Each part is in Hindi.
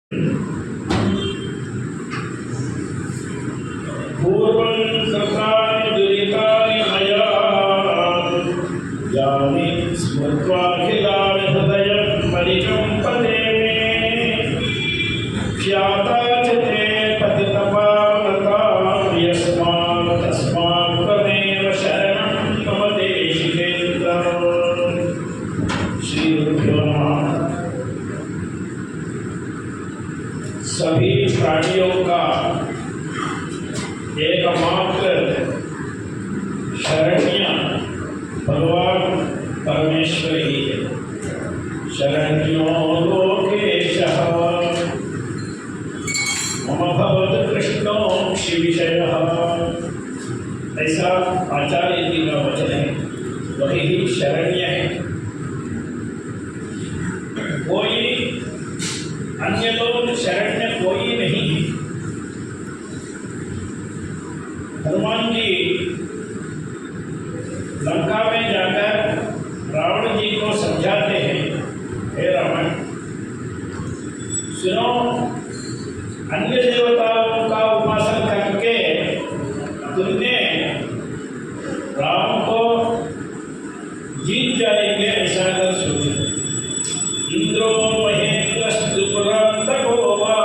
पूर्वं कृतानि दुरितानि मया यानि स्मृत्वाखिलानि हृदयं परिकम्पते मे ख्याता च ते पतितपावनतां यस्मात् तस्मात् त्वमेव शरणं मम देशिकेन्द्र। श्री गुरुभ्यो नमः। सभी प्राणियों का एकमात्र शरण्य भगवान परमेश्वर ही है। शरण्यो लोकेशः मम भवतु कृष्णो विषयः। ऐसा आचार्य जी का वचन है, वही शरण्य है। कोई अन्य लोग शरण्य कोई नहीं है। हनुमान जी लंका में जाकर रावण जी को समझाते हैं, हे रावण सुनो, अन्य देवताओं का उपासन करके तुमने राम को जीत जाएंगे ऐसा अगर सोचो। इंद्रो महेंद्रस्तु पुरांतको वा,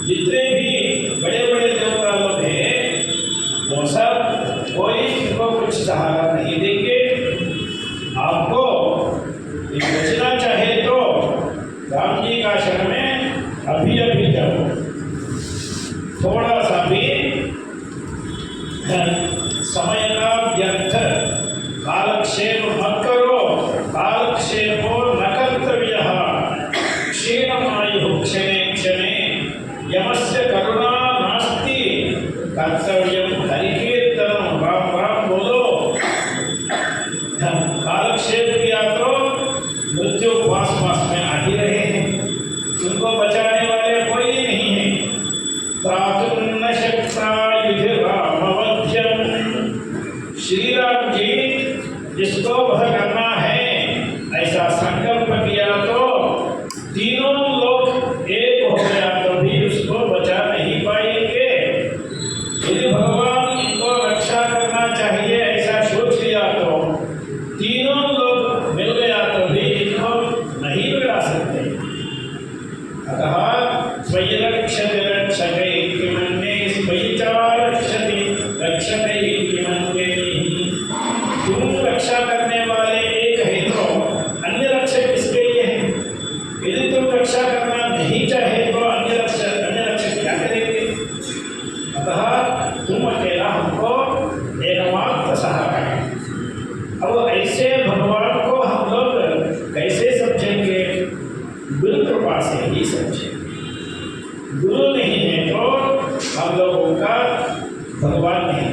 जितने भी बड़े बड़े देवता लोग हैं वो सब कोई इनको कुछ सहारा नहीं देंगे। आपको बचना चाहे तो राम जी का शरण में अभी अभी जाओ, थोड़ा सा भी समय का व्यर्थ कालक्षेप मत करो। कालक्षेपो न कर्तव्यः क्षीणमायुः क्षणे क्षणे यमस्य करुणा नास्ति कर्तव्यं हरिकीर्तनं। राम राम बोलो। कालक्षेप किया तो मृत्यु पास पास में आ ही रहे हैं, उनको बचाने वाले कोई नहीं है। त्रातुं न शक्ता युधिरामवध्यं। श्री राम जी जिसको वह करना है ऐसा संकल्प किया तो तीनों लोग एक हो गया तो भी उसको बचा नहीं पाएंगे। यदि भगवान इनको रक्षा करना चाहिए ऐसा सोच लिया तो तीनों लोग मिल गया तो भी इनको नहीं बिगा सकते। अतः स्वयं रक्षते रक्षते किमन्ये स्वयं च रक्षति रक्षते किमन्ये। तुम रक्षा करने वाले एक है तो अन्य रक्षक किसके लिए है? यदि तुम रक्षा करना नहीं चाहे तो अन्य रक्षक क्या करेंगे? अतः तुम अकेला हमको एकमात्र सहारा है। अब ऐसे भगवान को हम लोग कैसे समझेंगे? गुरु कृपा से ही समझेंगे। गुरु नहीं है तो हम लोगों का भगवान नहीं।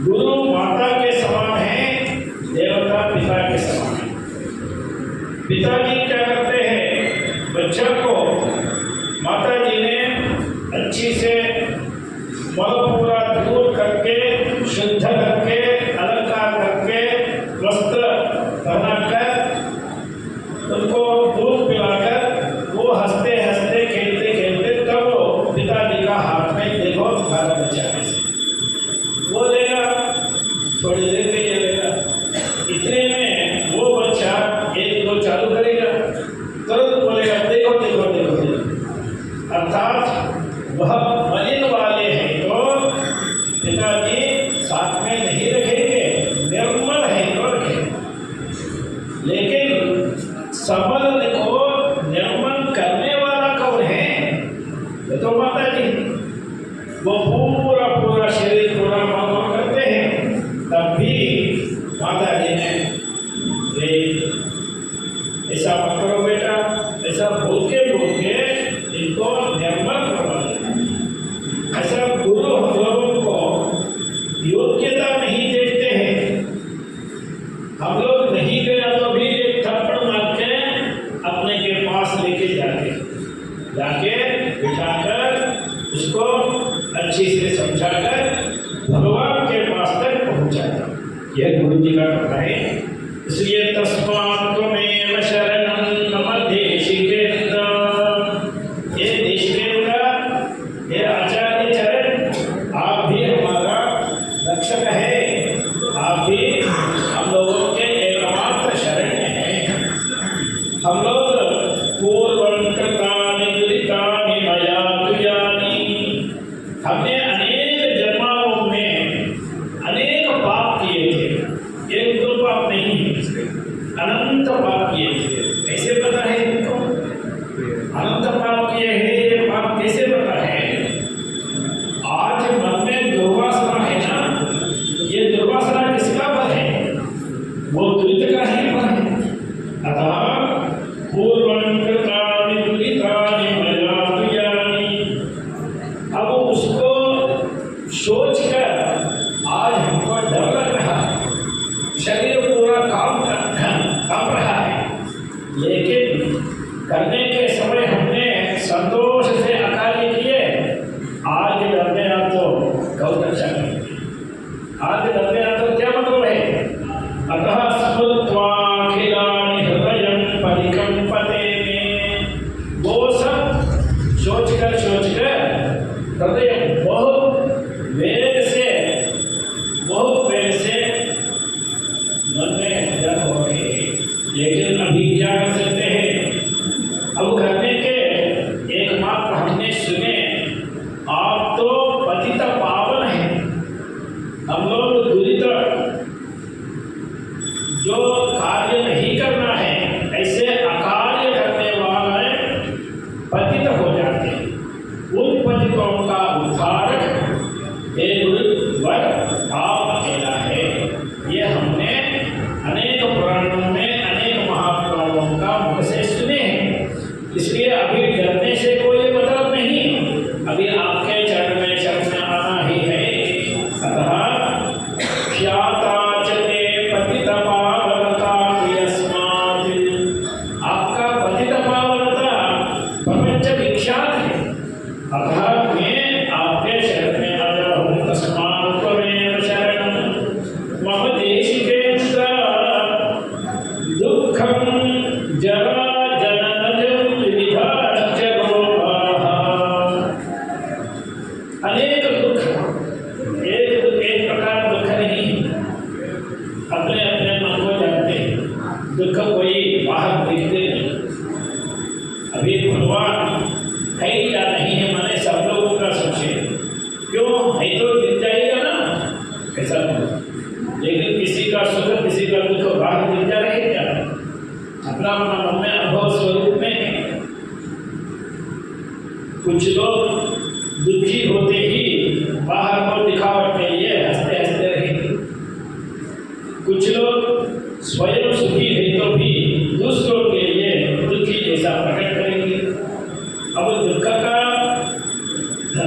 गुरु माता के समान है, देवता पिता के समान है। पिताजी क्या करते हैं? बच्चा को माता जी ने अच्छी से मल पूरा दूर करके शुद्ध करके अलंकार करके वस्त्र पहनाकर उनको दूध पिलाकर वो हंसते हंसते खेलते खेलते तब वो पिताजी का हाथ में देखो तुम्हारा बच्चा कैसे वो लेगा, थोड़ी देर के लिए लेगा। इतने में वो बच्चा एक दो चालू करेगा, तुरंत बोलेगा देखो देखो देखो देखो। अर्थात वह मलिन वाले हैं तो पिताजी साथ में नहीं रखेंगे, निर्मल है तो रखेंगे। लेकिन सबल को निर्मल करने वाला कौन है? ये तो माता जी। वो पूरा पूरा शरीर पूरा मानव करते हैं, तब भी माता जी ने ऐसा मत करो बेटा, ऐसा बोल के इनको निर्मल करवा दिया। ऐसा गुरु हम लोगों को योग्यता नहीं देखते हैं। हम लोग नहीं गया तो भी एक थप्पड़ मार के अपने के पास लेके जाके बिठाकर उसको अच्छी से समझाकर भगवान के पास तक पहुंचाता। यह गुरु जी का कहना है। इसलिए तस्मात् त्वमेव शरणं मम देशिकेन्द्र। अनंत पाप किए हैं, ये पाप कैसे बना है? आज मन में दुर्वासना है ना, ये दुर्वासना किसका फल है? वो दुरित का ही फल है। अतः पूर्वं कृतानि दुरितानि मया तुयानि, अब उसको सोचकर आज हमको डर लग रहा है, शरीर पूरा कांप रहा है, लेकिन करने के समय हमने संतोष से अकार्य किए। आज डरने आ तो गौ रक्षा करेंगे, आज डरने आ तो क्या मतलब है? अतः स्मृत्वाखिलानि हृदयं परिकंपते में, वो सब सोचकर हृदय बहुत वेग से मन में डर हो रहे। लेकिन अभी क्या कर सकते हैं? अब करने के एकमात्र हमने सुने, आप तो पतित पावन है, हम लोग दुरित जो कार्य नहीं करना है, ऐसे अकार्य करने वाले पतित हो जाते हैं। उन पतितों का उद्धारक एक वर आप अकेला है। ये हमने अनेक पुराणों में अनेक महापुराणों का मुख से सुने हैं, इसलिए अभी डरने से कोई मतलब नहीं, अभी आपके चरण में शरण आना ही है। अतः ख्याताचते पतित पावनता यस्मात्, आपका पतित पावनता प्रपंच विख्यात है। अतः मैं आपके शरण में आया हूँ, तस्मात् त्वमेव शरणं मम देशिकेन्द्र, दुःखं जरा जननजं विविधाश्च रोगाः। अनेक दुख, एक प्रकार दुख नहीं, अपने अपने मन को जानते हैं। दुख कोई बाहर दिखते नहीं। अभी भगवान है या नहीं है, माने सब लोगों का संशय, क्यों है तो दिख जाएगा ना, ऐसा नहीं। लेकिन किसी का सुख किसी का दुख बाहर दिख जा रहे क्या? अपना अपना मन में अनुभव स्वरूप में है। कुछ लोग दुखी होते ही बाहर को दिखावट के लिए हंसते हंसते रहेंगे, कुछ लोग स्वयं सुखी है तो भी दूसरों के लिए दुखी जैसा प्रकट करेंगे। अब दुख का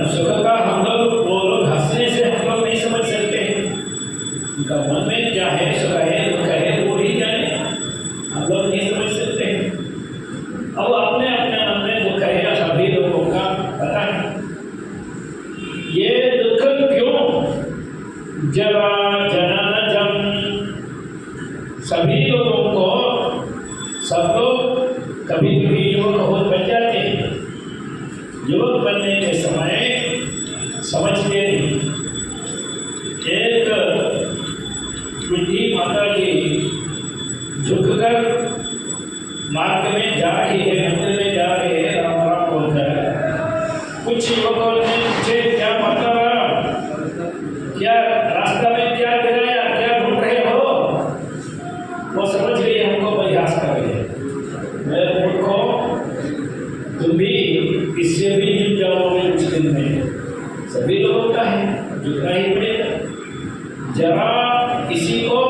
सुख का हम लोग, वो लोग हंसने से हम लोग नहीं समझ सकते हैं, उनका मन में क्या है, सुख है दुख है वो ही जाने, हम लोग नहीं समझ सकते हैं। अब अपने अपने मन में दुख है, सभी लोगों का पता है। ये दुख क्यों? जरा जननजं, सभी लोगों को, सब लोग कभी कभी युवक हो बन जाते हैं। युवक बनने के समय समझते नहीं। एक बुढ़ी माता जी झुककर मार्ग में जा रही है, मंदिर में जा रहे हैं, राम राम बोलकर। कुछ युवकों ने पूछे, क्या माता राम, क्या रास्ता में क्या गिराया, क्या ढूंढ रहे हो? वो समझ गई हमको प्रयास कर रहे हैं। मैं मूर्खो, तुम भी इससे भी जुट जाओगे कुछ दिन में, सभी लोगों का है, जुटना ही पड़ेगा। जरा किसी को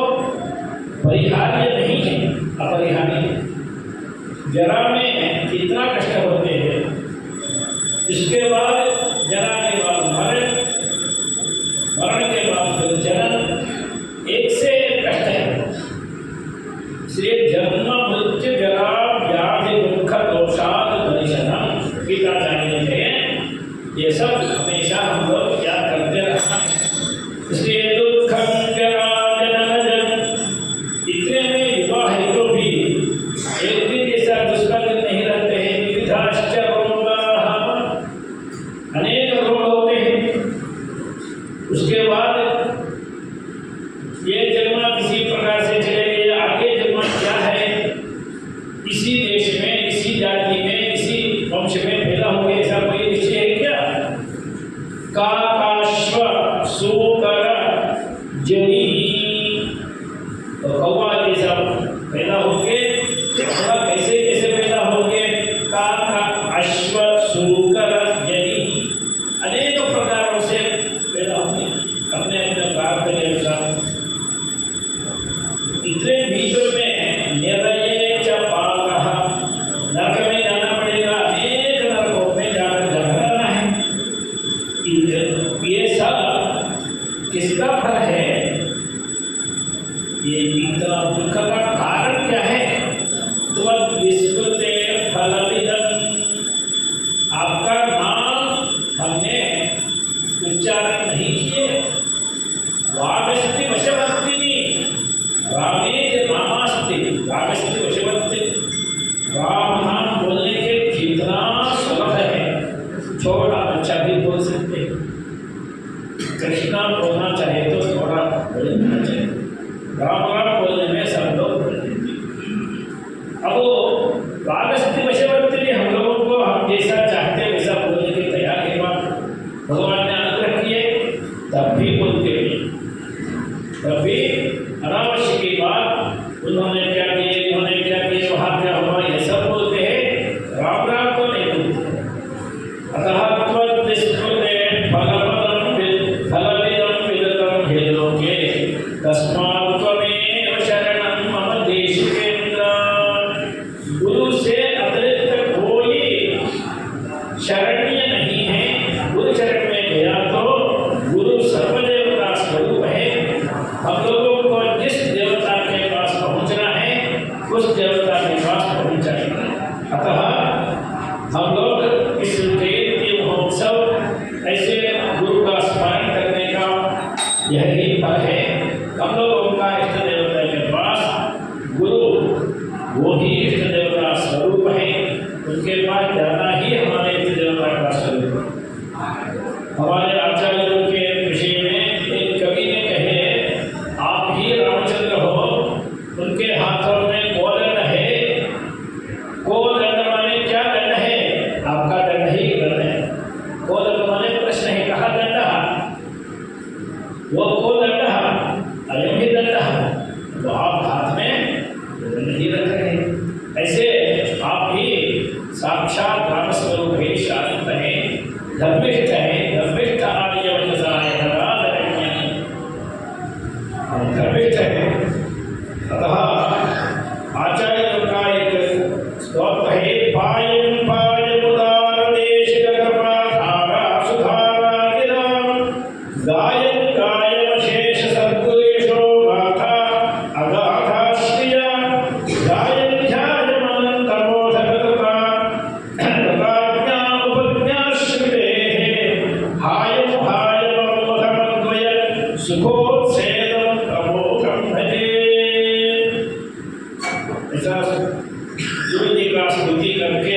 परिहार्य नहीं है, अपरिहार्य है। जरा में कितना कष्ट होते हैं, इसके बाद जरा के बाद मरण, मरण के बाद फिर जन्म, एक से एक कष्ट है। इसलिए जन्म मृत्यु जरा व्याधि दुख दोषाद दर्शनम, गीताचार्य ने ये सब हमेशा हम लोग याद करते रहना। इसलिए दुखम जरा जननजं, इतने में युवा है तो भी एक दिन जैसा दूसरा दिन नहीं रहते हैं। विविधाश्च रोगाः, अनेक रोग होते हैं। उसके बाद ये जन्म किसी प्रकार से चले, आगे जन्म क्या है, इसी देश में, इसी जाति में, इसी वंश में पैदा हो ऐसा कोई निश्चय है क्या? काकाश्व सूकर अश्व सूकर यही अनेक प्रकारों से पैदा होते हैं अपने अपने प्राप्त के अनुसार। इतने बीजों में निर्णय च पाकः नरक में जाना पड़ेगा, अनेक नरकों में जाकर जाना है। ये सब किसका फल है? ये इतना दुख का कारण क्या है? त्वद्विस्मृते फलमिदम्, आपका नाम हमने उच्चारण नहीं किए। वागस्ति वशवर्तिनी, रामे नामास्ति, वागस्ति वशवर्ति, राम नाम बोलने के कितना सुलभ है। छोटा बच्चा भी बोल सकते, कृष्णा बोलना चाहे तो थोड़ा बोलना चाहिए, राम राम बोलने में सब लोग बोलते। अब वो वागस्ति वशवर्तिनी हम लोगों को हम जैसा चाहते हैं वैसा बोलने की तैयार है। भगवान ने अनुग्रह किए तब भी बोलते हैं, तब भी अनावश्यक की बात उन्होंने क्या किए, उन्होंने क्या किए, वहाँ क्या हुआ, ये सब बोलते हैं, राम राम को नहीं बोलते। अतः त्वद्विस्मृते फलमिदं विदितं हे लोके तस्मात् त्वमेव शरणं मम देशिकेन्द्र। गुरु से अतिरिक्त कोई शरणीय नहीं है। गुरु शरण में गया तो गुरु सर्वदेवता स्वरूप है। हम लोगों को जिस देवता के पास पहुंचना है उस देवता के पास पहुंच जाएगा। अतः हम लोग इस जयंती महोत्सव ऐसे गुरु का स्मरण करने का यही फल है। हम लोगों का इष्ट देवता के पास गुरु वो ही इष्ट देवता स्वरूप है, उनके पास जाना ही हमारे इष्ट देवता का स्वरूप है। हमारे आचार्यों के विषय में एक कवि ने कहे, आप ही रामचंद्र हो, उनके हाथों में कोदंड है। कोदंड माने क्या दंड है? आपका दंड ही दंड है। कोदंड माने प्रश्न है, कहा दंड, वो कोदंड अयम ही दंड, तो आप हाथ में दंड ही रख रहे हैं। ऐसे आप ही साक्षात राम स्वरूप है, शांत है, धर्मिष्ठ है, धर्मिष्ठ आर्यवंशजाय नराधरण्य, हम धर्मिष्ठ है। अतः आचार्यों का एक स्तोत्र है, पायं पायमुदार देशिक कृपाधारा सुधारा गिराम, गायन गायमशेष सद्गुरेशो गाथा अगाधा श्रिया, गायन ध्यायमनन्तबोधकृता कृताज्ञा उपज्ञाश्रितेः, हायं हायमबोधमद्वय सुखोत्सेदं प्रमोदं भजे। ऐसा गुरु जी का स्तुति करके